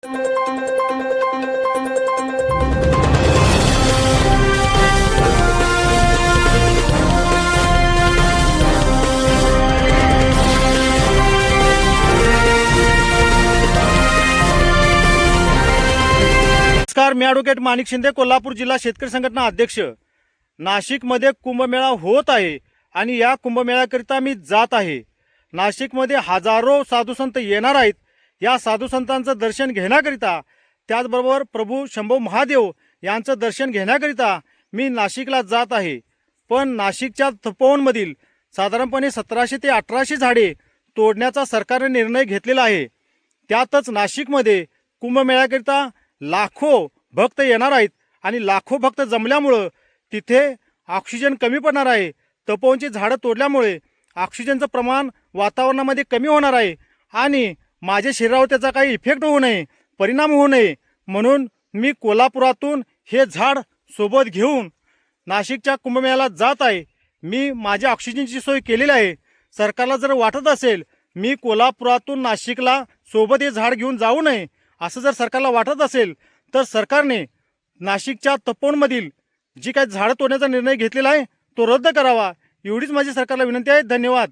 नमस्कार, मी ॲडव्होकेट माणिक शिंदे, कोल्हापूर जिल्हा शेतकरी संघटना अध्यक्ष. नाशिकमध्ये कुंभमेळा होत आहे आणि या कुंभमेळ्याकरिता मी जात आहे. नाशिकमध्ये हजारो साधुसंत येणार आहेत. या साधुसंतांचं दर्शन घेण्याकरिता, त्याचबरोबर प्रभू शंभू महादेव यांचं दर्शन घेण्याकरिता मी नाशिकला जात आहे. पण नाशिकच्या तपोवनमधील साधारणपणे 1700 ते 1800 झाडे तोडण्याचा सरकारने निर्णय घेतलेला आहे. त्यातच नाशिकमध्ये कुंभमेळ्याकरिता लाखो भक्त येणार आहेत आणि लाखो भक्त जमल्यामुळं तिथे ऑक्सिजन कमी पडणार आहे. तपोवनची झाडं तोडल्यामुळे ऑक्सिजनचं प्रमाण वातावरणामध्ये कमी होणार आहे आणि माझ्या शरीरावर त्याचा काही इफेक्ट होऊ नये, परिणाम होऊ नये म्हणून मी कोल्हापुरातून हे झाड सोबत घेऊन नाशिकच्या कुंभमेळ्याला जात आहे. मी माझ्या ऑक्सिजनची सोय केलेली आहे. सरकारला जर वाटत असेल मी कोल्हापुरातून नाशिकला सोबत हे झाड घेऊन जाऊ नये, असं जर सरकारला वाटत असेल तर सरकारने नाशिकच्या तपोवनमधील जी काही झाडं तोडण्याचा निर्णय घेतलेला आहे तो रद्द करावा, एवढीच माझी सरकारला विनंती आहे. धन्यवाद.